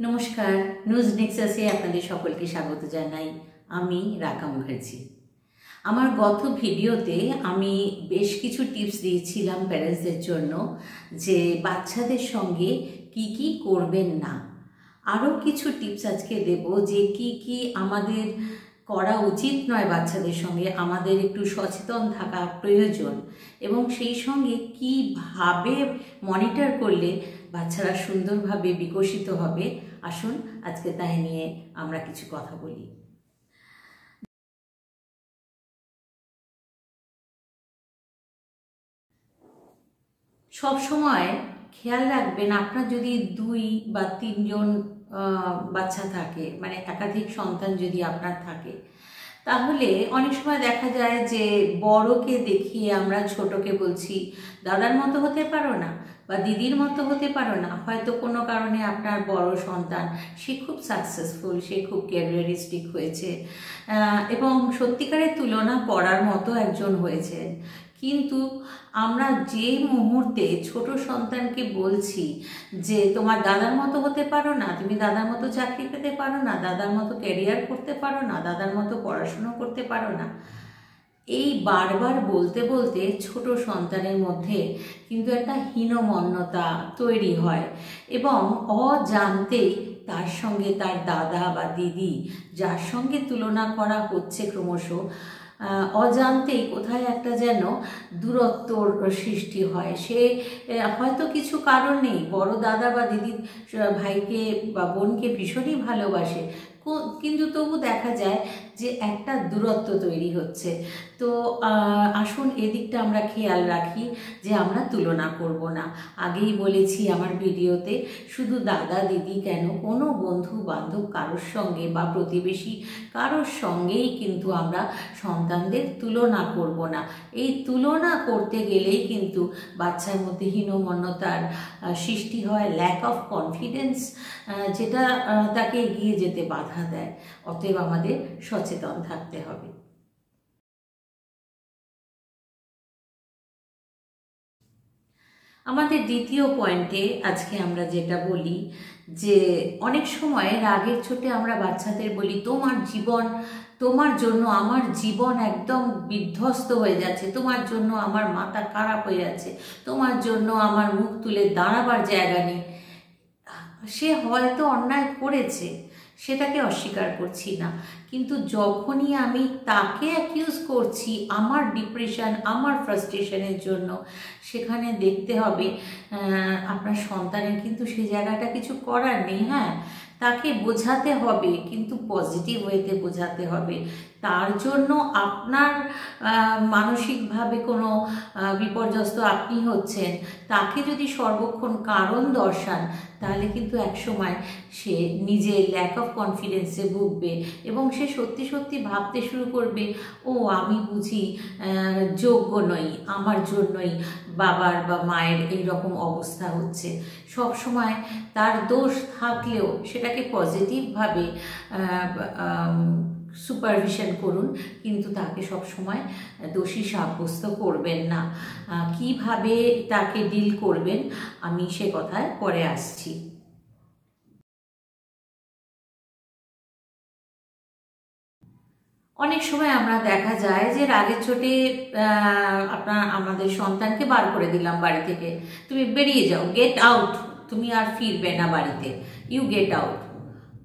নমস্কার, নিউজ নেক্সাসে আপনাদের সকলকে স্বাগত জানাই। আমি রাকা মুখার্জি। আমার গত ভিডিওতে আমি বেশ কিছু টিপস দিয়েছিলাম প্যারেন্টসদের জন্য, যে বাচ্চাদের সঙ্গে কি কি করবেন না। আরও কিছু টিপস আজকে দেব, যে কি কি আমাদের করা উচিত নয় বাচ্চাদের সঙ্গে, আমাদের একটু সচেতন থাকা প্রয়োজন, এবং সেই সঙ্গে কিভাবে মনিটর করলে বাচ্চারা সুন্দরভাবে বিকশিত হবে। আসুন আজকে তাই নিয়ে আমরা কিছু কথা বলি। সব সময় খেয়াল রাখবেন, আপনার যদি 2 বা 3 জন বাচ্চা থাকে, মানে একাধিক সন্তান যদি আপনার থাকে, তাহলে অনেক সময় দেখা যায় যে বড়কে দেখিয়ে আমরা ছোটকে বলছি দাদার মতো হতে পারো না বা দিদির মতো হতে পারো না। হয়তো কোনো কারণে আপনার বড় সন্তান সে খুব সাকসেসফুল, সে খুব ক্যারিয়ারিস্টিক হয়েছে এবং সত্যিকারের তুলনা করার মতো একজন হয়েছে, কিন্তু আমরা যে মুহূর্তে ছোট সন্তানকে বলছি যে তোমার দাদার মতো হতে পারো না, তুমি দাদার মতো চাকরি পেতে পারো না, দাদার মতো ক্যারিয়ার করতে পারো না, দাদার মতো পড়াশুনো করতে পারো না, এই বারবার বলতে বলতে ছোট সন্তানের মধ্যে কিন্তু একটা হীনমন্যতা তৈরি হয়, এবং অজান্তেই তার সঙ্গে তার দাদা বা দিদি যার সঙ্গে তুলনা করা হচ্ছে ক্রমশ, অজান্তেই কোথায় একটা যেন দূরত্বর সৃষ্টি হয়। সে হয়তো কিছু কারণ নেই, বড় দাদা বা দিদি ভাইকে বা বোনকে ভীষণই ভালোবাসে, কিন্তু তবু দেখা যায় যে একটা দূরত্ব তৈরি হচ্ছে। তো আসুন এদিকটা আমরা খেয়াল রাখি যে আমরা তুলনা করব না। আগেই বলেছি আমার ভিডিওতে, শুধু দাদা দিদি কেন, কোনো বন্ধু বান্ধব কারোর সঙ্গে বা প্রতিবেশী কারোর সঙ্গেই কিন্তু আমরা সন্তানদের তুলনা করব না। এই তুলনা করতে গেলেই কিন্তু বাচ্চার মধ্যে হীনমন্যতার সৃষ্টি হয়, ল্যাক অফ কনফিডেন্স, যেটা তাকে এগিয়ে যেতে বাধা দেয়। অতএব আমাদের সচেতন থাকতে হবে। আমাদের দ্বিতীয় পয়েন্টে আজকে আমরা যেটা বলি, যে অনেক সময় রাগের চোটে আমরা বাচ্চাদের বলি তোমার জীবন, তোমার জন্য আমার জীবন একদম বিধ্বস্ত হয়ে যাচ্ছে, তোমার জন্য আমার মাথা খারাপ হয়ে যাচ্ছে, তোমার জন্য আমার মুখ তুলে দাঁড়াবার জায়গা নেই। সে হয়তো অন্যায় করেছে, সেটাকে অস্বীকার করছি না, কিন্তু যখনই আমি তাকে অ্যাকিউজ করছি আমার ডিপ্রেশন, আমার ফ্রাস্ট্রেশনের জন্য, সেখানে দেখতে হবে আপনার সন্তানের কিন্তু সেই জায়গাটা কিছু করার নেই। হ্যাঁ, তাকে বোঝাতে হবে, কিন্তু পজিটিভ ওয়েতে বোঝাতে হবে। তার জন্য আপনার মানসিকভাবে কোনো বিপর্যস্ত আপনি হচ্ছেন, তাকে যদি সর্বক্ষণ কারণ দর্শান, তাহলে কিন্তু একসময় সে নিজে ল্যাক অফ কনফিডেন্সে ভুগবে, এবং সে সত্যি সত্যি ভাবতে শুরু করবে, ও আমি বুঝি যোগ্য নই, আমার জন্যই বাবার বা মায়ের এই রকম অবস্থা হচ্ছে। সব সময় তার দোষ থাকলেও সেটাকে পজিটিভভাবে সুপারভিশন করুন, কিন্তু তাকে সব সময় দোষী সাব্যস্ত করবেন না। কিভাবে তাকে ডিল করবেন আমি সে কথায় পরে আসছি। অনেক সময় আমরা দেখা যায় যে রাগের চোটে আমাদের সন্তানকে বার করে দিলাম বাড়ি থেকে, তুমি বেরিয়ে যাও, গেট আউট, তুমি আর ফিরবে না বাড়িতে, ইউ গেট আউট।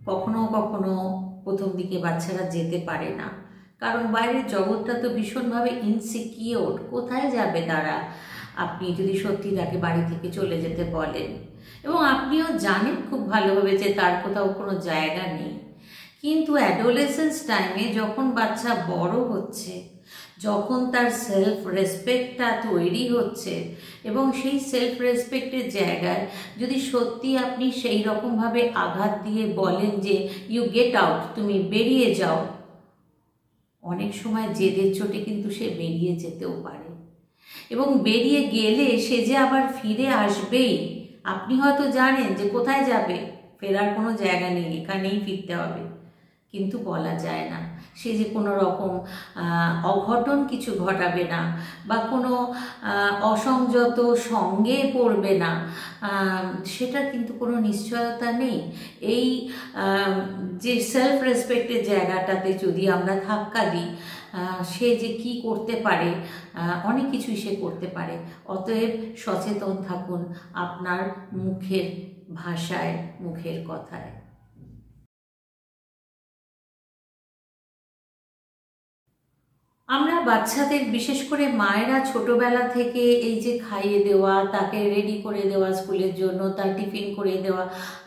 কখনো কখনো প্রথম দিকে বাচ্চারা যেতে পারে না, কারণ বাইরের জগৎটা তো ভীষণভাবে ইনসিকিওর, কোথায় যাবে তারা। আপনি যদি সত্যি তাকে বাড়ি থেকে চলে যেতে বলেন, এবং আপনিও জানেন খুব ভালোভাবে যে তার কোথাও কোনো জায়গা নেই, কিন্তু অ্যাডোলেসেন্স টাইমে যখন বাচ্চা বড় হচ্ছে, যখন তার সেলফ রেসপেক্টটা তৈরি হচ্ছে, এবং সেই সেলফ রেসপেক্টের জায়গায় যদি সত্যি আপনি সেই রকমভাবে আঘাত দিয়ে বলেন যে ইউ গেট আউট, তুমি বেরিয়ে যাও, অনেক সময় জেদের চোটে কিন্তু সে বেরিয়ে যেতেও পারে, এবং বেরিয়ে গেলে সে যে আবার ফিরে আসবেই। আপনি হয়তো জানেন যে কোথায় যাবে, ফেরার কোনো জায়গা নেই, এখানেই ফিরতে হবে, কিন্তু বলা যায় না সে যে কোনো রকম অঘটন কিছু ঘটাবে না বা কোনো অসংযত সঙ্গে পড়বে না, সেটা কিন্তু কোনো নিশ্চয়তা নেই। এই যে সেলফ রেসপেক্টের জায়গাটাতে যদি আমরা ধাক্কা দিই, সে যে কি করতে পারে, অনেক কিছুই সে করতে পারে। অতএব সচেতন থাকুন আপনার মুখের ভাষায়, মুখের কথায়। আমরা বাচ্চাদের, বিশেষ করে মায়েরা ছোটবেলা থেকে এই যে খাইয়ে দেওয়া, তাকে রেডি করে দেওয়া স্কুলের জন্য, তার টিফিন করে দেওয়া,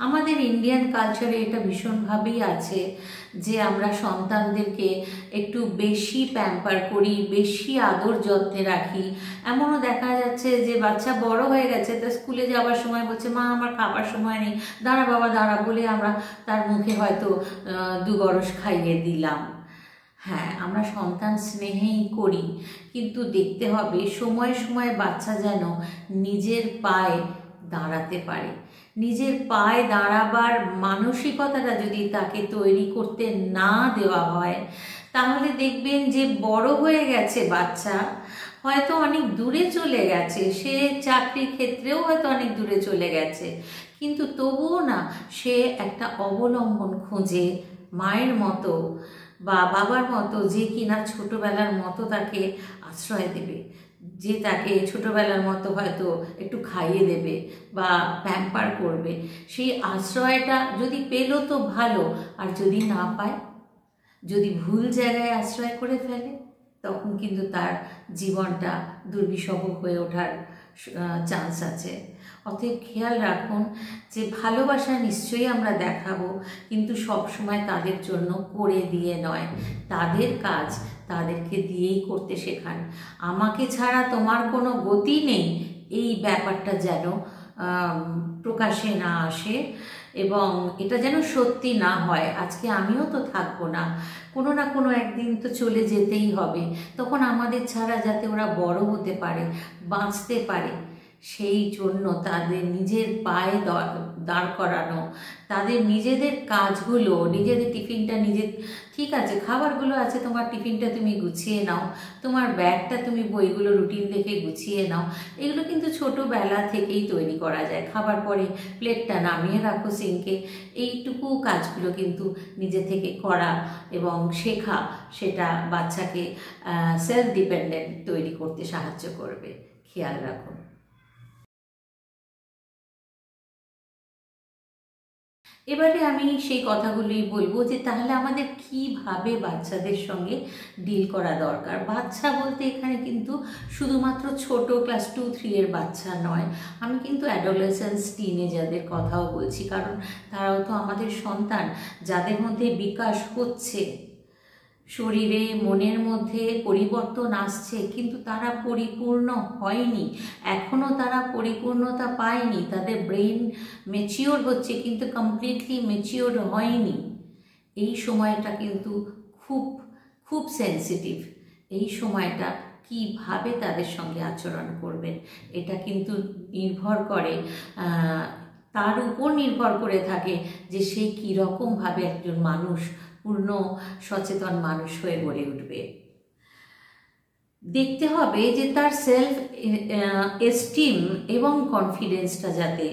আমাদের ইন্ডিয়ান কালচারে এটা ভীষণভাবেই আছে যে আমরা সন্তানদেরকে একটু বেশি প্যাম্পার করি, বেশি আদর যত্নে রাখি। এমনও দেখা যাচ্ছে যে বাচ্চা বড় হয়ে গেছে, তা স্কুলে যাওয়ার সময় বলছে মা আমার খাবার সময় নেই, দাঁড়া বাবা দাঁড়া বলে আমরা তার মুখে হয়তো 2 গরস খাইয়ে দিলাম। হ্যাঁ, আমরা সন্তান স্নেহেই করি, কিন্তু দেখতে হবে সময়ে সময়ে বাচ্চা যেন নিজের পায়ে দাঁড়াতে পারে। নিজের পায়ে দাঁড়াবার মানসিকতাটা যদি তাকে তৈরি করতে না দেওয়া হয়, তাহলে দেখবেন যে বড় হয়ে গেছে বাচ্চা, হয়তো অনেক দূরে চলে গেছে, সে চাকরির ক্ষেত্রেও হয়তো অনেক দূরে চলে গেছে, কিন্তু তবুও না সে একটা অবলম্বন খোঁজে মায়ের মতো বা বাবার মতো, যে কিনা ছোটবেলার মতো তাকে আশ্রয় দেবে, যে তাকে ছোটবেলার মতো হয়তো একটু খাইয়ে দেবে বা প্যাম্পার করবে। সেই আশ্রয়টা যদি পেল তো ভালো, আর যদি না পায়, যদি ভুল জায়গায় আশ্রয় করে ফেলে, তখন কিন্তু তার জীবনটা দুর্বিষহ হয়ে ওঠার চান্স আছে। অতএব খেয়াল রাখুন যে ভালোবাসা নিশ্চয়ই আমরা দেখাবো, কিন্তু সব সময় তাদের জন্য করে দিয়ে নয়, তাদের কাজ তাদেরকে দিয়েই করতে শেখান। আমাকে ছাড়া তোমার কোনো গতি নেই, এই ব্যাপারটা যেন প্রকাশে না আসে, এবং এটা যেন সত্যি না হয়। আজকে আমিও তো থাকবো না, কোনো না কোনো একদিন তো চলে যেতেই হবে, তখন আমাদের ছাড়া যাতে ওরা বড় হতে পারে, বাঁচতে পারে, সেই জন্য তাদের নিজের পায়ে দাঁড় করানো, তাদের নিজেদের কাজগুলো, নিজেদের টিফিনটা নিজের, ঠিক আছে খাবারগুলো আছে, তোমার টিফিনটা তুমি গুছিয়ে নাও, তোমার ব্যাগটা তুমি বইগুলো রুটিন দেখে গুছিয়ে নাও, এগুলো কিন্তু ছোটোবেলা থেকেই তৈরি করা যায়। খাবার পরে প্লেটটা নামিয়ে রাখো সিঙ্কে, এইটুকু কাজগুলো কিন্তু নিজে থেকে করা এবং শেখা, সেটা বাচ্চাকে সেলফ ডিপেন্ডেন্ট তৈরি করতে সাহায্য করবে। খেয়াল রাখুন। এবারে আমি সেই কথাগুলোই বলবো যে তাহলে আমাদের কিভাবে বাচ্চাদের সঙ্গে ডিল করা দরকার। বাচ্চা বলতে এখানে কিন্তু শুধুমাত্র ছোট ক্লাস 2-3 এর বাচ্চা নয়, আমি কিন্তু অ্যাডোলেসেন্স, টিনেজারদের কথাও বলছি, কারণ তারাও তো আমাদের সন্তান, যাদের মধ্যে বিকাশ হচ্ছে, শরীরে মনের মধ্যে পরিবর্তন আসছে, কিন্তু তারা পরিপূর্ণ হয়নি, এখনও তারা পরিপূর্ণতা পায়নি। তাদের ব্রেন ম্যাচিওর হচ্ছে কিন্তু কমপ্লিটলি ম্যাচিওর হয়নি। এই সময়টা কিন্তু খুব খুব সেন্সিটিভ। এই সময়টা কিভাবে তাদের সঙ্গে আচরণ করবেন, এটা কিন্তু নির্ভর করে, তার উপর নির্ভর করে থাকে যে সে কীরকমভাবে একজন মানুষ, পূর্ণ সচেতন মানুষ হয়ে গড়ে উঠবে। দেখতে হবে যে তার সেলফ এস্টিম এবং কনফিডেন্সটা যাতে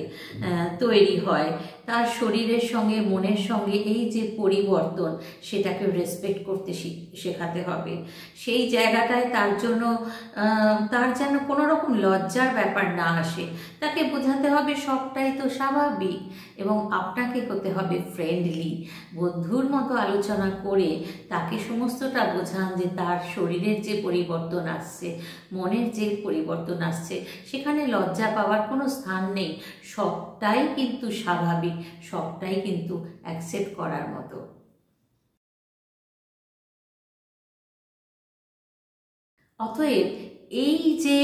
তৈরি হয়, তার শরীরের সঙ্গে মনের সঙ্গে এই যে পরিবর্তন, সেটাকে রেসপেক্ট করতে শেখাতে হবে। সেই জায়গাটায় তার জন্য তার যেন কোনো রকম লজ্জার ব্যাপার না আসে, তাকে বোঝাতে হবে সবটাই তো স্বাভাবিক, এবং আপনাকে হতে হবে ফ্রেন্ডলি, বন্ধুর মতো আলোচনা করে তাকে সমস্তটা বোঝান যে তার শরীরের যে পরিবর্তন আসছে, মনের যে পরিবর্তন আসছে, সেখানে লজ্জা পাওয়ার কোনো স্থান নেই, সবটাই কিন্তু স্বাভাবিক, সবটাই কিন্তু অ্যাকসেপ্ট করার মতো। অতএব এই যে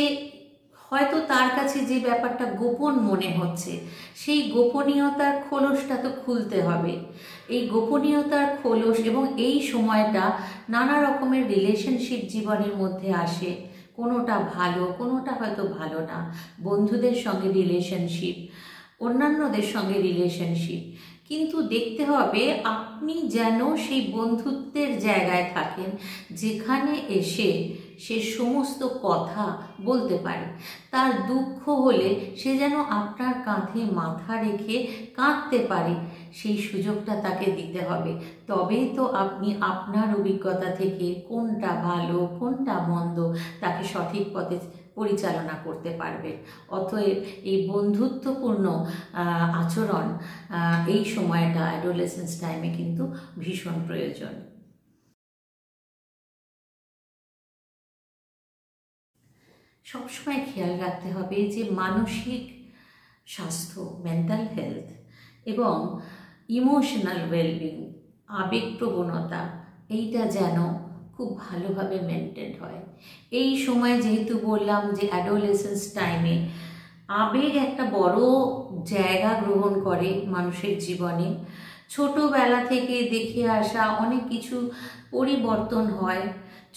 হয়তো তার কাছে যে ব্যাপারটা গোপন মনে হচ্ছে, সেই গোপনীয়তার খোলসটা তো খুলতে হবে। এই গোপনীয়তার খোলস, এবং এই সময়টা নানা রকমের রিলেশনশিপ জীবনের মধ্যে আসে, কোনোটা ভালো, কোনোটা হয়তো ভালো না, বন্ধুদের সঙ্গে রিলেশনশিপ, অন্যান্যদের সঙ্গে রিলেশনশিপ, কিন্তু দেখতে হবে আপনি যেন সেই বন্ধুত্বের জায়গায় থাকেন যেখানে এসে সে সমস্ত কথা বলতে পারে। তার দুঃখ হলে সে যেন আপনার কাঁধে মাথা রেখে কাঁদতে পারে, সেই সুযোগটা তাকে দিতে হবে। তবেই তো আপনি আপনার অভিজ্ঞতা থেকে কোনটা ভালো কোনটা মন্দ তাকে সঠিক পথে পরিচালনা করতে পারবেন। অতএব এই বন্ধুত্বপূর্ণ আচরণ এই সময়টা অ্যাডোলেসেন্স টাইমে কিন্তু ভীষণ প্রয়োজন। সবসময় খেয়াল রাখতে হবে যে মানসিক স্বাস্থ্য, মেন্টাল হেলথ এবং ইমোশনাল ওয়েলবিং, আবেগপ্রবণতা, এইটা যেন খুব ভালোভাবে মেনটেন হয়। এই সময় যেহেতু বললাম যে অ্যাডোলেসেন্স টাইমে আবেগ একটা বড় জায়গা গ্রহণ করে মানুষের জীবনে। ছোটোবেলা থেকে দেখে আসা অনেক কিছু পরিবর্তন হয়,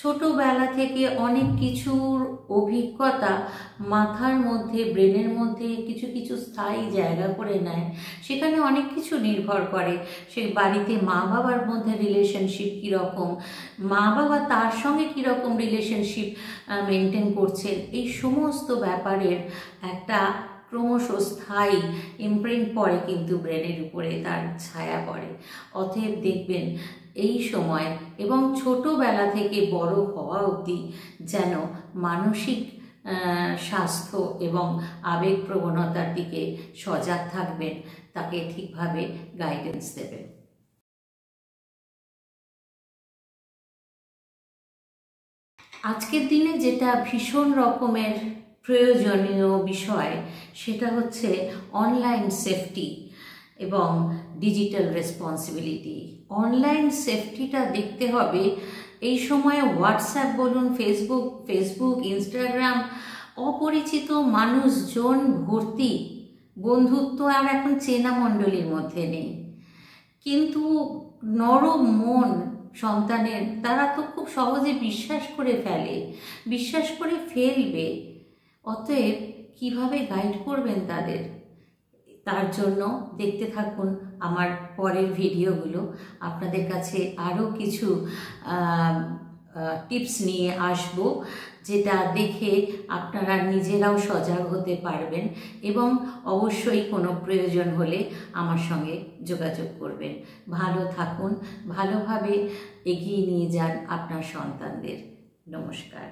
ছোটোবেলা থেকে অনেক কিছুর অভিজ্ঞতা মাথার মধ্যে, ব্রেনের মধ্যে কিছু কিছু স্থায়ী জায়গা করে নেয়। সেখানে অনেক কিছু নির্ভর করে, সে বাড়িতে মা বাবার মধ্যে রিলেশনশিপ কীরকম, মা বাবা তার সঙ্গে কীরকম রিলেশনশিপ মেনটেন করছেন, এই সমস্ত ব্যাপারের একটা ক্রমশ স্থায়ী ইমপ্রিন্ট পড়ে কিন্তু ব্রেনের উপরে, তার ছায়া পড়ে। অতএব দেখবেন এই সময় এবং ছোটোবেলা থেকে বড় হওয়া অবধি যেন মানসিক স্বাস্থ্য এবং আবেগপ্রবণতার দিকে সজাগ থাকবেন, তাকে ঠিকভাবে গাইডেন্স দেবেন। আজকের দিনে যেটা ভীষণ রকমের প্রয়োজনীয় বিষয় সেটা হচ্ছে অনলাইন সেফটি এবং ডিজিটাল রেসপন্সিবিলিটি। অনলাইন সেফটিটা দেখতে হবে। এই সময়ে হোয়াটসঅ্যাপ বলুন, ফেসবুক, ইনস্টাগ্রাম, অপরিচিত মানুষজন ভর্তি। বন্ধুত্ব আর এখন চেনা মণ্ডলীর মধ্যে নেই, কিন্তু নরম মন সন্তানের, তারা তো খুব সহজে বিশ্বাস করে ফেলবে। অতএব কিভাবে গাইড করবেন তাদের, তার জন্য দেখতে থাকুন আমার পরের ভিডিওগুলো। আপনাদের কাছে আরও কিছু টিপস নিয়ে আসব, যেটা দেখে আপনারা নিজেরাও সজাগ হতে পারবেন এবং অবশ্যই কোনো প্রয়োজন হলে আমার সঙ্গে যোগাযোগ করবেন। ভালো থাকুন, ভালোভাবে এগিয়ে নিয়ে যান আপনার সন্তানদের। নমস্কার।